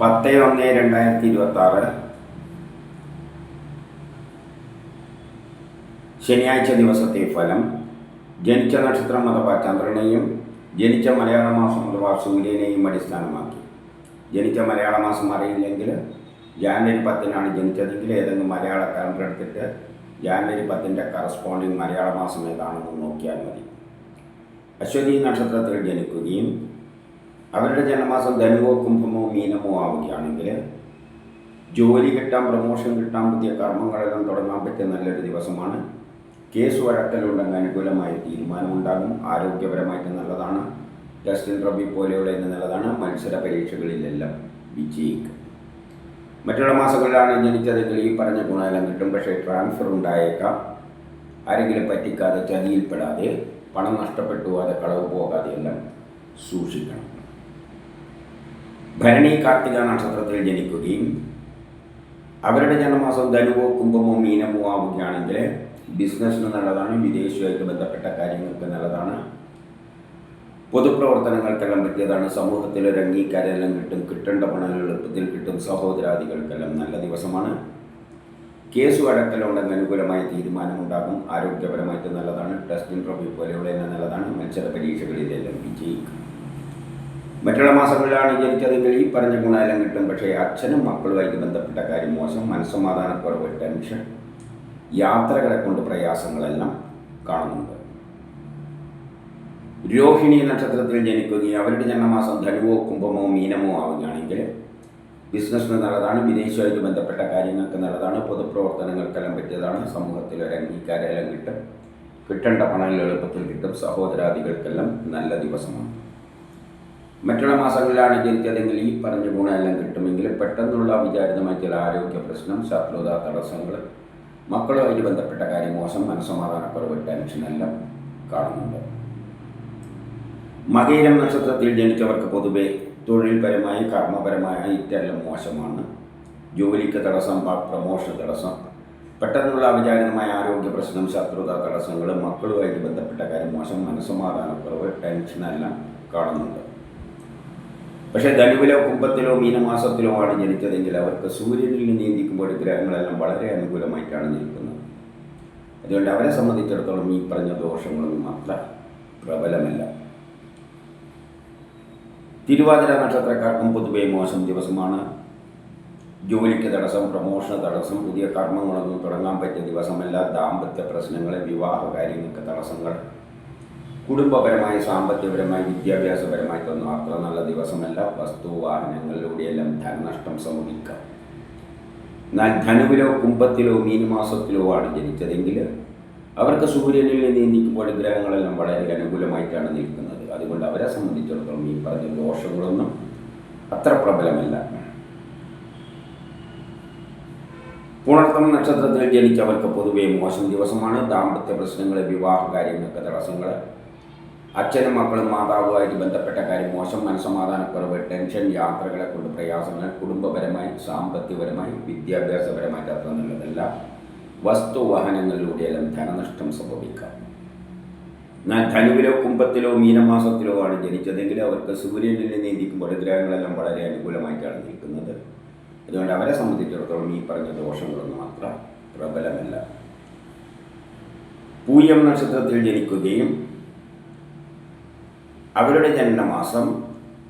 10/1/2026 ശനിയാഴ്ച ദിവസത്തെ ഫലം. ജനിച്ച നക്ഷത്രം അഥവാ ചന്ദ്രനെയും ജനിച്ച മലയാള മാസം അഥവാ സൂര്യനെയും അടിസ്ഥാനമാക്കി. ജനിച്ച മലയാള മാസം അറിയില്ലെങ്കിൽ ജാനുവരി 10-നാണ് ജനിച്ചതെങ്കിൽ ഏതെങ്കിലും മലയാള കലണ്ടർ എടുത്തിട്ട് ജാനുവരി 10-ൻ്റെ കറസ്പോണ്ടിങ് മലയാള മാസം ഏതാണെന്ന് നോക്കിയാൽ മതി. അശ്വതി നക്ഷത്രത്തിൽ ജനിക്കുകയും അവരുടെ ജന്മമാസം ധനുവോ കുംഭമോ മീനമോ ആവുകയാണെങ്കിൽ ജോലി കിട്ടാൻ, പ്രമോഷൻ കിട്ടാൻ, പുതിയ കർമ്മങ്ങളെല്ലാം തുടങ്ങാൻ പറ്റിയ നല്ലൊരു ദിവസമാണ്. കേസ് വഴക്കലുണ്ടെങ്കിൽ അനുകൂലമായ തീരുമാനമുണ്ടാകും. ആരോഗ്യപരമായിട്ട് നല്ലതാണ്. ടെസ്റ്റ് ഇൻ്റർവ്യൂ പോലെയുള്ള നല്ലതാണ്. മത്സര പരീക്ഷകളിലെല്ലാം വിജയിക്കും. മറ്റുള്ള മാസങ്ങളിലാണ് ജനിച്ചതെങ്കിൽ ഈ പറഞ്ഞ ഗുണമെല്ലാം കിട്ടും. പക്ഷേ ട്രാൻസ്ഫർ ഉണ്ടായേക്കാം. ആരെങ്കിലും പറ്റിക്കാതെ, ചതിയിൽപ്പെടാതെ, പണം നഷ്ടപ്പെട്ടു പോകാതെ, കളവ് പോകാതെ എല്ലാം സൂക്ഷിക്കണം. ഭരണി കാർത്തിക നക്ഷത്രത്തിൽ ജനിക്കുകയും അവരുടെ ജന്മമാസം ധനുവോ കുംഭമോ മീനമോ ആവുകയാണെങ്കിൽ ബിസിനസ്സിന് നല്ലതാണ്. വിദേശവുമായിട്ട് ബന്ധപ്പെട്ട കാര്യങ്ങൾക്ക് നല്ലതാണ്. പൊതുപ്രവർത്തനങ്ങൾക്കെല്ലാം പറ്റിയതാണ്. സമൂഹത്തിലൊരു അംഗീകാരമെല്ലാം കിട്ടും. കിട്ടേണ്ട പണം എളുപ്പത്തിൽ കിട്ടും. സഹോദരാദികൾക്കെല്ലാം നല്ല ദിവസമാണ്. കേസ് വഴക്കലുണ്ടെങ്കിൽ അനുകൂലമായ തീരുമാനമുണ്ടാകും. ആരോഗ്യപരമായിട്ട് നല്ലതാണ്. ടെസ്റ്റ് ഇൻ്റർവ്യൂ പോലെയുള്ള നല്ലതാണ്. മത്സര പരീക്ഷകളിലെല്ലാം വിജയിക്കും. മറ്റുള്ള മാസങ്ങളിലാണ് ജനിച്ചതെങ്കിൽ ഈ പറഞ്ഞ ഗുണമെല്ലാം കിട്ടും. പക്ഷേ അച്ഛനും മക്കളുമായിട്ട് ബന്ധപ്പെട്ട കാര്യം മോശം. മനസ്സമാധാനക്കുറവ്, ടെൻഷൻ, യാത്രകളെ കൊണ്ട് പ്രയാസങ്ങളെല്ലാം കാണുന്നുണ്ട്. രോഹിണി നക്ഷത്രത്തിൽ ജനിക്കുകയും അവരുടെ ജന്മമാസം ധനുവോ കുംഭമോ മീനമോ ആവുകയാണെങ്കിൽ ബിസിനസ്സിന് നല്ലതാണ്. വിദേശവുമായിട്ട് ബന്ധപ്പെട്ട കാര്യങ്ങൾക്ക് നല്ലതാണ്. പൊതുപ്രവർത്തനങ്ങൾക്കെല്ലാം പറ്റിയതാണ്. സമൂഹത്തിൽ ഒരു അംഗീകാരമെല്ലാം കിട്ടും. കിട്ടേണ്ട പണം എളുപ്പത്തിൽ കിട്ടും. സഹോദരാദികൾക്കെല്ലാം നല്ല ദിവസമാണ്. മറ്റുള്ള മാസങ്ങളിലാണ് ജനിച്ചതെങ്കിൽ ഈ പറഞ്ഞ ഗുണമെല്ലാം കിട്ടുമെങ്കിലും പെട്ടെന്നുള്ള വിചാരിതമായ ചില ആരോഗ്യ പ്രശ്നം, ശത്രുത, തടസ്സങ്ങൾ, മക്കളുമായിട്ട് ബന്ധപ്പെട്ട കാര്യം മോശം. മനസ്സമാധാനക്കുറവ്, ടെൻഷനെല്ലാം കാണുന്നുണ്ട്. മകയിരം നക്ഷത്രത്തിൽ ജനിച്ചവർക്ക് പൊതുവെ തൊഴിൽപരമായി, കർമ്മപരമായിട്ടെല്ലാം മോശമാണ്. ജോലിക്ക് തടസ്സം, പ്രമോഷൻ തടസ്സം, പെട്ടെന്നുള്ള അവിചാരിതമായ ആരോഗ്യ പ്രശ്നം, ശത്രുത, തടസ്സങ്ങൾ, മക്കളുമായിട്ട് ബന്ധപ്പെട്ട കാര്യം മോശം. മനസ്സമാധാനക്കുറവ്, ടെൻഷനെല്ലാം കാണുന്നുണ്ട്. പക്ഷേ ധനുവിലോ കുംഭത്തിലോ മീനമാസത്തിലോ ആണ് ജനിച്ചതെങ്കിൽ അവർക്ക് സൂര്യനിൽ നീന്തിക്കുമ്പോൾ ഗ്രഹങ്ങളെല്ലാം വളരെ അനുകൂലമായിട്ടാണ് നിൽക്കുന്നത്. അതുകൊണ്ട് അവരെ സംബന്ധിച്ചിടത്തോളം ഈ പറഞ്ഞ ദോഷങ്ങളൊന്നും അത്ര പ്രബലമല്ല. തിരുവാതിര നക്ഷത്രക്കാർക്കും പൊതുവെ മോശം ദിവസമാണ്. ജോലിക്ക് തടസ്സം, പ്രമോഷന് തടസ്സം, പുതിയ കർമ്മങ്ങളൊന്നും തുടങ്ങാൻ പറ്റിയ ദിവസമല്ല. ദാമ്പത്യ പ്രശ്നങ്ങൾ, വിവാഹ കാര്യങ്ങൾക്ക് തടസ്സങ്ങൾ, കുടുംബപരമായി, സാമ്പത്തികപരമായി, വിദ്യാഭ്യാസപരമായിട്ടൊന്നും അത്ര നല്ല ദിവസമല്ല. വസ്തു വാഹനങ്ങളിലൂടെയെല്ലാം ധനനഷ്ടം സംഭവിക്കാം. എന്നാൽ ധനുവിലോ കുംഭത്തിലോ മീനമാസത്തിലോ ആണ് ജനിച്ചതെങ്കിൽ അവർക്ക് സൂര്യനിൽ നീന്തിക്കുമ്പോൾ ഗ്രഹങ്ങളെല്ലാം വളരെ അനുകൂലമായിട്ടാണ് നിൽക്കുന്നത്. അതുകൊണ്ട് അവരെ സംബന്ധിച്ചിടത്തോളം ഈ പറഞ്ഞ ദോഷങ്ങളൊന്നും അത്ര പ്രബലമല്ല. പുണർത്തം നക്ഷത്രത്തിൽ ജനിച്ചവർക്ക് പൊതുവെ മോശം ദിവസമാണ്. ദാമ്പത്യ പ്രശ്നങ്ങൾ, വിവാഹ കാര്യങ്ങൾക്ക് തടസ്സങ്ങൾ, അച്ഛനും മക്കളും മാതാവുമായിട്ട് ബന്ധപ്പെട്ട കാര്യം മോശം. മനസ്സമാധാനക്കുറവ്, ടെൻഷൻ, യാത്രകളെ കൊണ്ട് പ്രയാസങ്ങൾ, കുടുംബപരമായി, സാമ്പത്തികപരമായി, വിദ്യാഭ്യാസപരമായിട്ട് അത്ര നല്ലതല്ല. വസ്തു വാഹനങ്ങളിലൂടെയെല്ലാം ധനനഷ്ടം സംഭവിക്കാം. എന്നാൽ ധനുവിലോ കുംഭത്തിലോ മീനമാസത്തിലോ ആണ് ജനിച്ചതെങ്കിൽ അവർക്ക് സൂര്യനിൽ നീന്തിക്കുമ്പോൾ ഗ്രഹങ്ങളെല്ലാം വളരെ അനുകൂലമായിട്ടാണ് നിൽക്കുന്നത്. അതുകൊണ്ട് അവരെ സംബന്ധിച്ചിടത്തോളം ഈ പറഞ്ഞ ദോഷങ്ങളൊന്നും അത്ര പ്രബലമല്ല. പൂയം നക്ഷത്രത്തിൽ ജനിക്കുകയും അവരുടെ ജന്മമാസം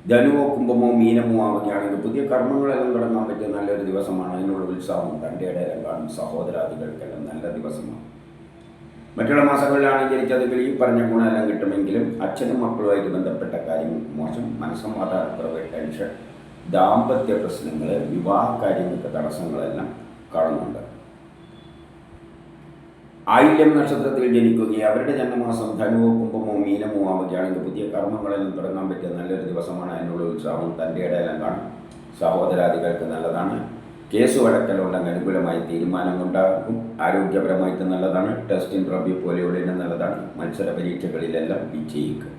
ധനുവോ കുംഭമോ മീനമോ ആവുകയാണെങ്കിൽ പുതിയ കർമ്മങ്ങളെല്ലാം തുടങ്ങാൻ പറ്റിയ നല്ലൊരു ദിവസമാണ്. അതിനുള്ള ഉത്സാഹവും തൻ്റെ ഇടയിലും കാണും. സഹോദരാദികൾക്കെല്ലാം നല്ല ദിവസമാണ്. മറ്റുള്ള മാസങ്ങളിലാണ് ജനിച്ചതെങ്കിൽ ഈ പറഞ്ഞ ഗുണമെല്ലാം കിട്ടുമെങ്കിലും അച്ഛനും മക്കളുമായിട്ട് ബന്ധപ്പെട്ട കാര്യം മോശം. മനസ്സമാധാനക്കുറവ്, ടെൻഷൻ, ദാമ്പത്യ പ്രശ്നങ്ങൾ, വിവാഹ കാര്യങ്ങൾക്ക് തടസ്സങ്ങളെല്ലാം കാണുന്നുണ്ട്. ആയില്യം നക്ഷത്രത്തിൽ ജനിക്കുകയും അവരുടെ ജന്മമാസം ധനുവോ കുംഭമോ മീനമോ ആവുകയാണെങ്കിൽ പുതിയ കർമ്മങ്ങളെല്ലാം തുടങ്ങാൻ പറ്റിയ നല്ലൊരു ദിവസമാണ്. അതിനുള്ള ഉത്സാഹവും തൻ്റെ ഇടയിലും കാണും. സഹോദരാദികൾക്ക് നല്ലതാണ്. കേസ് വഴക്കലുണ്ടെങ്കിൽ അനുകൂലമായ തീരുമാനമുണ്ടാകും. ആരോഗ്യപരമായിട്ട് നല്ലതാണ്. ടെസ്റ്റ് ഇൻ്റർവ്യൂ പോലെയുള്ള നല്ലതാണ്. മത്സര പരീക്ഷകളിലെല്ലാം വിജയിക്കും.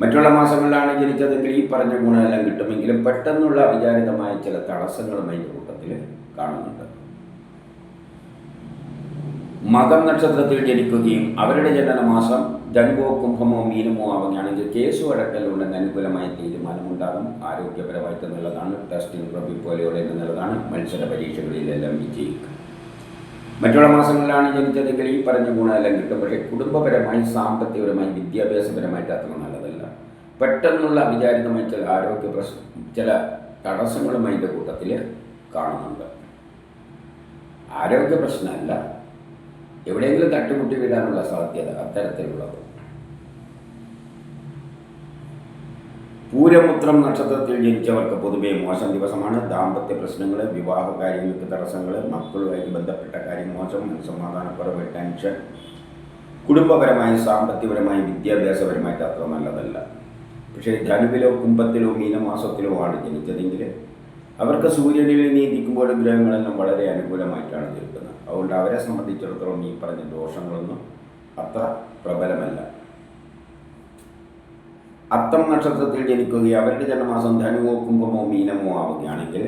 മറ്റുള്ള മാസങ്ങളിലാണ് ജനിച്ചതെങ്കിൽ ഈ പറഞ്ഞ ഗുണമെല്ലാം കിട്ടുമെങ്കിലും പെട്ടെന്നുള്ള അവിചാരിതമായ ചില തടസ്സങ്ങളും അതിൻ്റെ കൂട്ടത്തിൽ കാണുന്നുണ്ട്. മകം നക്ഷത്രത്തിൽ ജനിക്കുകയും അവരുടെ ജനനമാസം ധനുവോ കുംഭമോ മീനമോ ആവുകയാണെങ്കിൽ കേസു അടക്കലുണ്ടെന്ന് അനുകൂലമായ തീരുമാനമുണ്ടാകും. ആരോഗ്യപരമായിട്ട് നല്ലതാണ്. ടെസ്റ്റിംഗ് റബി പോലെയുള്ള നല്ലതാണ്. മത്സര പരീക്ഷകളിലെല്ലാം വിജയിക്കും. മറ്റുള്ള മാസങ്ങളിലാണ് ജനിച്ചതെങ്കിൽ ഈ പറഞ്ഞ ഗുണമെല്ലാം കിട്ടും. പക്ഷേ കുടുംബപരമായി, സാമ്പത്തികപരമായി, വിദ്യാഭ്യാസപരമായിട്ട് അത്ര നല്ലതല്ല. പെട്ടെന്നുള്ള അവിചാരിതമായ ചില ആരോഗ്യ ചില തടസ്സങ്ങളും അതിൻ്റെ കൂട്ടത്തിൽ കാണുന്നുണ്ട്. ആരോഗ്യ പ്രശ്നമല്ല, എവിടെയെങ്കിലും തട്ടുമുട്ടി വീഴാനുള്ള സാധ്യത അത്തരത്തിലുള്ളത്. പൂരമുത്രം നക്ഷത്രത്തിൽ ജനിച്ചവർക്ക് പൊതുവെ മോശം ദിവസമാണ്. ദാമ്പത്യ പ്രശ്നങ്ങൾ, വിവാഹ കാര്യങ്ങൾക്ക് തടസ്സങ്ങൾ, മക്കളുമായിട്ട് ബന്ധപ്പെട്ട കാര്യം മോശം, മനസ്സമാധാനക്കുറവ്, ടെൻഷൻ, കുടുംബപരമായി, സാമ്പത്തികപരമായി, വിദ്യാഭ്യാസപരമായിട്ട് അത്ര നല്ലതല്ല. പക്ഷേ ധനുവിലോ കുംഭത്തിലോ മീനമാസത്തിലോ ആണ് ജനിച്ചതെങ്കിൽ അവർക്ക് സൂര്യനിൽ നീന്തിക്കുമ്പോൾ ഗ്രഹങ്ങളെല്ലാം വളരെ അനുകൂലമായിട്ടാണ് നിൽക്കുന്നത്. അതുകൊണ്ട് അവരെ സംബന്ധിച്ചിടത്തോളം ഈ പറഞ്ഞ ദോഷങ്ങളൊന്നും അത്ര പ്രബലമല്ല. അത്തം നക്ഷത്രത്തിൽ ജനിക്കുകയും അവരുടെ ജന്മമാസം ധനുവോ കുംഭമോ മീനമോ ആവുകയാണെങ്കിൽ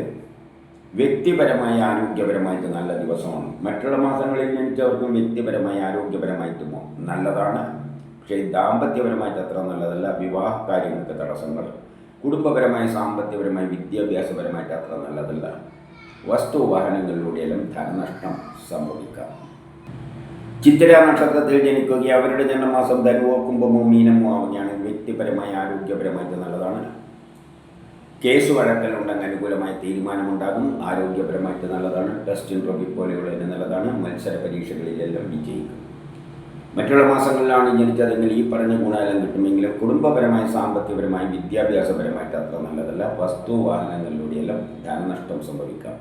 വ്യക്തിപരമായി, ആരോഗ്യപരമായിട്ട് നല്ല ദിവസമാണ്. മറ്റുള്ള മാസങ്ങളിൽ ജനിച്ചവർക്കും വ്യക്തിപരമായി, ആരോഗ്യപരമായിട്ടുമോ നല്ലതാണ്. പക്ഷേ ദാമ്പത്യപരമായിട്ട് അത്ര നല്ലതല്ല. വിവാഹ കാര്യങ്ങൾക്ക് തടസ്സങ്ങൾ, കുടുംബപരമായി, സാമ്പത്തികപരമായി, വിദ്യാഭ്യാസപരമായിട്ട് അത്ര നല്ലതല്ല. വസ്തുവാഹനങ്ങളിലൂടെയെല്ലാം ധനനഷ്ടം സംഭവിക്കാം. ചിത്തിര നക്ഷത്രത്തിൽ ജനിക്കുകയും അവരുടെ ജന്മമാസം ധനുവോ കുംഭമോ മീനമോ ആവുകയാണെങ്കിൽ വ്യക്തിപരമായി, ആരോഗ്യപരമായിട്ട് നല്ലതാണ്. കേസ് വഴക്കലുണ്ടെങ്കിൽ അനുകൂലമായ തീരുമാനമുണ്ടാകും. ആരോഗ്യപരമായിട്ട് നല്ലതാണ്. ടെസ്റ്റ് ഇൻട്രോബി പോലെയുള്ളതിന് നല്ലതാണ്. മത്സര പരീക്ഷകളിലെല്ലാം വിജയിക്കും. മറ്റുള്ള മാസങ്ങളിലാണ് ജനിച്ചതെങ്കിൽ ഈ പറഞ്ഞ ഗുണമെല്ലാം കിട്ടുമെങ്കിലും കുടുംബപരമായി, സാമ്പത്തികപരമായി, വിദ്യാഭ്യാസപരമായിട്ട് അത്ര നല്ലതല്ല. വസ്തുവാഹനങ്ങളിലൂടെയെല്ലാം ധനനഷ്ടം സംഭവിക്കാം.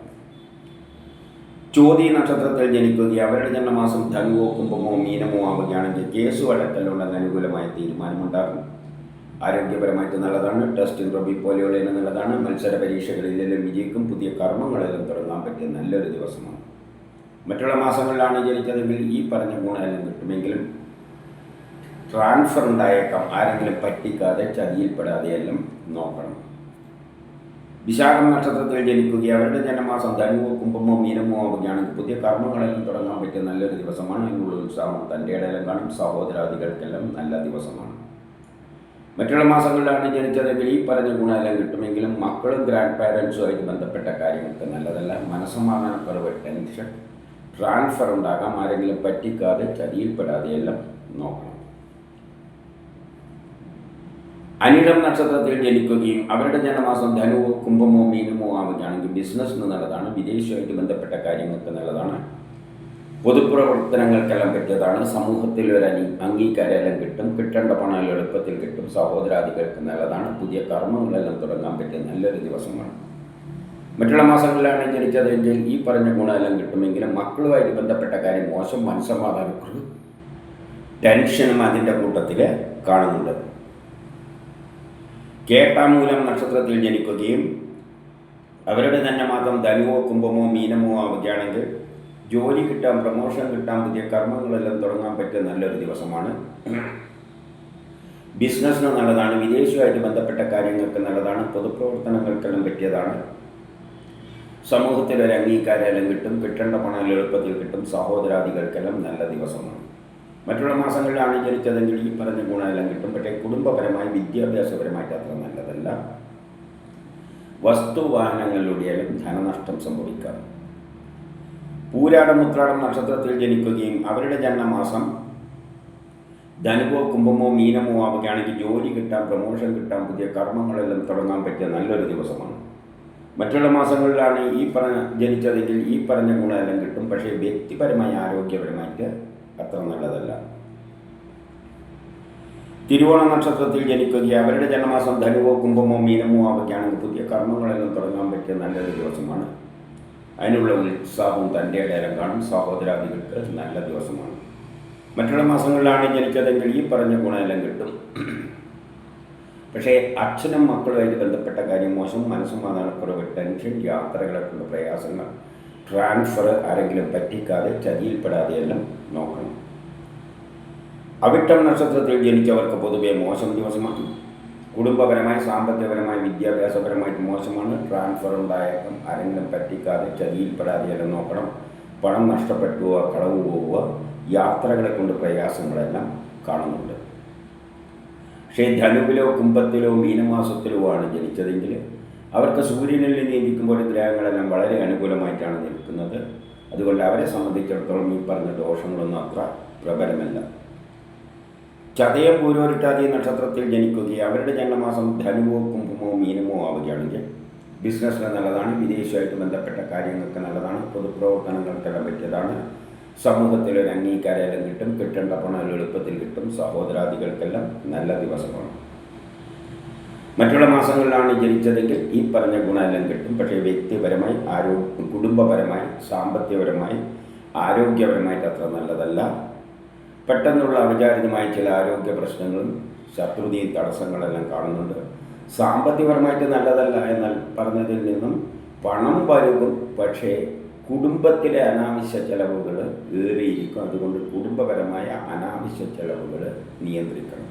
ചോതി നക്ഷത്രത്തിൽ ജനിക്കുകയും അവരുടെ ജന്മമാസം ധനുവോ കുംഭമോ മീനമോ ആവുകയാണെങ്കിൽ കേസ് വഴക്കലുണ്ടെന്ന് അനുകൂലമായ തീരുമാനമുണ്ടാകും. ആരോഗ്യപരമായിട്ട് നല്ലതാണ്. ടെസ്റ്റ് ഇൻട്രോബി പോലെയുള്ളതിന് നല്ലതാണ്. മത്സര പരീക്ഷകളിലെല്ലാം വിജയിക്കും. പുതിയ കർമ്മങ്ങളെല്ലാം തുടങ്ങാൻ പറ്റിയ നല്ലൊരു ദിവസമാണ്. മറ്റുള്ള മാസങ്ങളിലാണ് ജനിച്ചതെങ്കിൽ ഈ പറഞ്ഞ ഗുണമെല്ലാം കിട്ടുമെങ്കിലും ട്രാൻസ്ഫർ ഉണ്ടായേക്കാം. ആരെങ്കിലും പറ്റിക്കാതെ, ചതിയിൽപ്പെടാതെയെല്ലാം നോക്കണം. വിശാഖം നക്ഷത്രത്തിൽ ജനിക്കുകയും അവരുടെ ജന്മമാസം ധനുവോ കുംഭമോ മീനമോ ആവുകയാണെങ്കിൽ പുതിയ കർമ്മങ്ങളെല്ലാം തുടങ്ങാൻ പറ്റിയ നല്ലൊരു ദിവസമാണ്. അതിനുള്ള ഉത്സാഹം തൻ്റെ ഇടയിലും കാണും. സഹോദരാദികൾക്കെല്ലാം നല്ല ദിവസമാണ്. മറ്റുള്ള മാസങ്ങളിലാണ് ജനിച്ചതെങ്കിൽ ഈ പറഞ്ഞ ഗുണമെല്ലാം കിട്ടുമെങ്കിലും മക്കളും ഗ്രാൻഡ് പാരൻസുമായിട്ട് ബന്ധപ്പെട്ട കാര്യങ്ങൾക്ക് നല്ലതല്ല. മനസ്സമാധാനക്കുറവ്, ടെൻഷൻ, ട്രാൻസ്ഫർ ഉണ്ടാകാം. ആരെങ്കിലും പറ്റിക്കാതെ, ചതിയിൽപ്പെടാതെയെല്ലാം നോക്കണം. അനിഴം നക്ഷത്രത്തിൽ ജനിക്കുകയും അവരുടെ ജന്മമാസം ധനുവോ കുംഭമോ മീനമോ ആവുകയാണെങ്കിൽ ബിസിനസ്സിന് നല്ലതാണ്. വിദേശമായിട്ട് ബന്ധപ്പെട്ട കാര്യങ്ങൾക്ക് നല്ലതാണ്. പൊതുപ്രവർത്തനങ്ങൾക്കെല്ലാം പറ്റിയതാണ്. സമൂഹത്തിൽ ഒരു അംഗീകാരമെല്ലാം കിട്ടും. കിട്ടേണ്ട പണം എളുപ്പത്തിൽ കിട്ടും. സഹോദരാദികൾക്ക് നല്ലതാണ്. പുതിയ കർമ്മങ്ങളെല്ലാം തുടങ്ങാൻ പറ്റിയ നല്ലൊരു ദിവസമാണ്. മറ്റുള്ള മാസങ്ങളിലാണ് ജനിച്ചതെങ്കിൽ ഈ പറഞ്ഞ ഗുണമെല്ലാം കിട്ടുമെങ്കിലും മക്കളുമായിട്ട് ബന്ധപ്പെട്ട കാര്യം മോശം, മനസ്സമാധാനക്കുറവ്, ടെൻഷനും അതിൻ്റെ കൂട്ടത്തിൽ കാണുന്നുണ്ട്. കേട്ടാമൂലം നക്ഷത്രത്തിൽ ജനിക്കുകയും അവരുടെ തന്നെ മാസം ധനുവോ കുംഭമോ മീനമോ ആവുകയാണെങ്കിൽ ജോലി കിട്ടാൻ, പ്രമോഷൻ കിട്ടാൻ, പുതിയ കർമ്മങ്ങളെല്ലാം തുടങ്ങാൻ പറ്റിയ നല്ലൊരു ദിവസമാണ്. ബിസിനസ്സിന് നല്ലതാണ്. വിദേശവുമായിട്ട് ബന്ധപ്പെട്ട കാര്യങ്ങൾക്ക് നല്ലതാണ്. പൊതുപ്രവർത്തനങ്ങൾക്കെല്ലാം പറ്റിയതാണ്. സമൂഹത്തിൽ ഒരു അംഗീകാരമെല്ലാം കിട്ടും. കിട്ടേണ്ട പണം എളുപ്പത്തിൽ കിട്ടും. സഹോദരാദികൾക്കെല്ലാം നല്ല ദിവസമാണ്. മറ്റുള്ള മാസങ്ങളിലാണ് ജനിച്ചതെങ്കിൽ ഈ പറഞ്ഞ ഗുണമെല്ലാം കിട്ടും. പക്ഷേ കുടുംബപരമായി, വിദ്യാഭ്യാസപരമായിട്ട് അത്ര നല്ലതല്ല. വസ്തുവാഹനങ്ങളിലൂടെയെല്ലാം ധനനഷ്ടം സംഭവിക്കാം. പൂരാടം ഉത്രാടം നക്ഷത്രത്തിൽ ജനിക്കുകയും അവരുടെ ജന്മമാസം ധനുവോ കുംഭമോ മീനമോ ആവുകയാണെങ്കിൽ ജോലി കിട്ടാൻ, പ്രമോഷൻ കിട്ടാൻ, പുതിയ കർമ്മങ്ങളെല്ലാം തുടങ്ങാൻ പറ്റിയ നല്ലൊരു ദിവസമാണ്. മറ്റുള്ള മാസങ്ങളിലാണ് ജനിച്ചതെങ്കിൽ ഈ പറഞ്ഞ ഗുണമെല്ലാം കിട്ടും. പക്ഷേ വ്യക്തിപരമായി, ആരോഗ്യപരമായിട്ട് അത്ര നല്ലതല്ല. തിരുവോണ നക്ഷത്രത്തിൽ ജനിക്കുകയും അവരുടെ ജന്മമാസം ധനുവോ കുംഭമോ മീനമോ ആവുകയാണെങ്കിൽ പുതിയ കർമ്മങ്ങളെല്ലാം തുടങ്ങാൻ പറ്റിയ നല്ലൊരു ദിവസമാണ്. അതിനുള്ള ഉത്സാഹവും തൻ്റെ ഇടയിലും കാണും. സഹോദരാദികൾക്ക് നല്ല ദിവസമാണ്. മറ്റുള്ള മാസങ്ങളിലാണ് ജനിച്ചതെങ്കിൽ ഈ പറഞ്ഞ ഗുണമെല്ലാം കിട്ടും. പക്ഷേ അച്ഛനും മക്കളുമായിട്ട് ബന്ധപ്പെട്ട കാര്യം മോശം, മനസ്സമാധാനക്കുറവ്, ടെൻഷൻ, യാത്രകളൊക്കെയുള്ള പ്രയാസങ്ങൾ, ട്രാൻസ്ഫർ, ആരെങ്കിലും പറ്റിക്കാതെ, ചതിയിൽപ്പെടാതെയെല്ലാം നോക്കണം. അവിട്ടം നക്ഷത്രത്തിൽ ജനിച്ചവർക്ക് പൊതുവെ മോശം ദിവസമാണ്. കുടുംബപരമായി, സാമ്പത്തികപരമായി, വിദ്യാഭ്യാസപരമായിട്ട് മോശമാണ്. ട്രാൻസ്ഫർ ഉണ്ടായേക്കാം. ആരെങ്കിലും പറ്റിക്കാതെ, ചതിയിൽപ്പെടാതെയെല്ലാം നോക്കണം. പണം നഷ്ടപ്പെട്ടുക, കളവ് പോവുക, യാത്രകളെ കൊണ്ട് പ്രയാസങ്ങളെല്ലാം കാണുന്നുണ്ട്. പക്ഷേ ധനുവിലോ കുംഭത്തിലോ മീനമാസത്തിലോ ആണ് ജനിച്ചതെങ്കിൽ അവർക്ക് സൂര്യനിൽ നീന്തിക്കുമ്പോൾ ഗ്രഹങ്ങളെല്ലാം വളരെ അനുകൂലമായിട്ടാണ് നിൽക്കുന്നത്. അതുകൊണ്ട് അവരെ സംബന്ധിച്ചിടത്തോളം ഈ പറഞ്ഞ ദോഷങ്ങളൊന്നും അത്ര പ്രബലമല്ല. ചതയം പൂരോരുട്ടാതി നക്ഷത്രത്തിൽ ജനിക്കുകയും അവരുടെ ജന്മമാസം ധനുവോ കുംഭമോ മീനമോ ആവുകയാണെങ്കിൽ ബിസിനസ്സിന് നല്ലതാണ്, വിദേശമായിട്ട് ബന്ധപ്പെട്ട കാര്യങ്ങൾക്ക് നല്ലതാണ്, പൊതുപ്രവർത്തനങ്ങൾക്കെല്ലാം പറ്റിയതാണ്, സമൂഹത്തിലൊരു അംഗീകാരമെല്ലാം കിട്ടും, കിട്ടേണ്ട പണം എളുപ്പത്തിൽ കിട്ടും, സഹോദരാദികൾക്കെല്ലാം നല്ല ദിവസമാണ്. മറ്റുള്ള മാസങ്ങളിലാണ് ജനിച്ചതെങ്കിൽ ഈ പറഞ്ഞ ഗുണമെല്ലാം കിട്ടും. പക്ഷേ വ്യക്തിപരമായി, കുടുംബപരമായി, സാമ്പത്തികപരമായി, ആരോഗ്യപരമായിട്ട് അത്ര നല്ലതല്ല. പെട്ടെന്നുള്ള അവിചാരിതമായ ചില ആരോഗ്യ പ്രശ്നങ്ങളും ശത്രുതയും തടസ്സങ്ങളെല്ലാം കാണുന്നുണ്ട്. സാമ്പത്തികപരമായിട്ട് നല്ലതല്ല എന്നാൽ പറഞ്ഞതിൽ നിന്നും പണം വരുകും, പക്ഷേ കുടുംബത്തിലെ അനാവശ്യ ചെലവുകൾ ഏറിയിരിക്കും. അതുകൊണ്ട് കുടുംബപരമായ അനാവശ്യ ചെലവുകൾ നിയന്ത്രിക്കണം.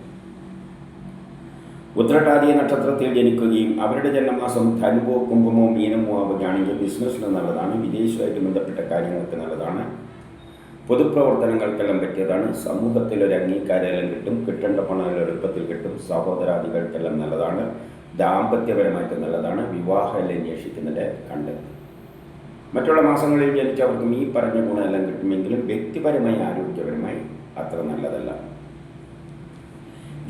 ഉത്രട്ടാതി നക്ഷത്രത്തിൽ ജനിക്കുകയും അവരുടെ ജന്മമാസം ധനുവോ കുംഭമോ മീനമോ ആവുകയാണെങ്കിൽ ബിസിനസ്സിന് നല്ലതാണ്, വിദേശമായിട്ട് ബന്ധപ്പെട്ട കാര്യങ്ങൾക്ക് നല്ലതാണ്, പൊതുപ്രവർത്തനങ്ങൾക്കെല്ലാം പറ്റിയതാണ്, സമൂഹത്തിലൊരു അംഗീകാരമെല്ലാം കിട്ടും, കിട്ടേണ്ട പണം എളുപ്പത്തിൽ കിട്ടും, സഹോദരാദികൾക്കെല്ലാം നല്ലതാണ്, ദാമ്പത്യപരമായിട്ട് നല്ലതാണ്, വിവാഹമെല്ലാം അന്വേഷിക്കുന്നതിൻ്റെ കണ്ടെത്തും. മറ്റുള്ള മാസങ്ങളിൽ ജനിച്ചവർക്കും ഈ പറഞ്ഞ ഗുണമെല്ലാം കിട്ടുമെങ്കിലും വ്യക്തിപരമായി, ആരോഗ്യപരമായി അത്ര നല്ലതല്ല.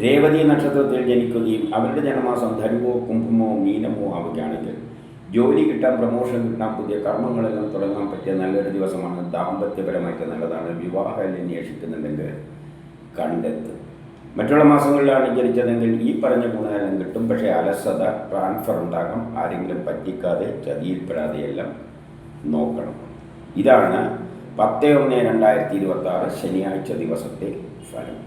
രേവതി നക്ഷത്രത്തിൽ ജനിക്കുകയും അവരുടെ ജന്മമാസം ധനുവോ കുംഭമോ മീനമോ ആവുകയാണെങ്കിൽ ജോലി കിട്ടാൻ, പ്രമോഷൻ കിട്ടാൻ, പുതിയ കർമ്മങ്ങളെല്ലാം തുടങ്ങാൻ പറ്റിയ നല്ലൊരു ദിവസമാണ്. ദാമ്പത്യപരമായിട്ട് നല്ലതാണ്, വിവാഹം അന്വേഷിക്കുന്നുണ്ടെങ്കിൽ കണ്ടെത്തും. മറ്റുള്ള മാസങ്ങളിലാണ് ജനിച്ചതെങ്കിൽ ഈ പറഞ്ഞ ഗുണമെല്ലാം കിട്ടും. പക്ഷേ അലസത, ട്രാൻസ്ഫർ ഉണ്ടാകാം, ആരെങ്കിലും പറ്റിക്കാതെ ചതിയിൽപ്പെടാതെയെല്ലാം നോക്കണം. ഇതാണ് 10/1/2026 ശനിയാഴ്ച ദിവസത്തെ ഫലം.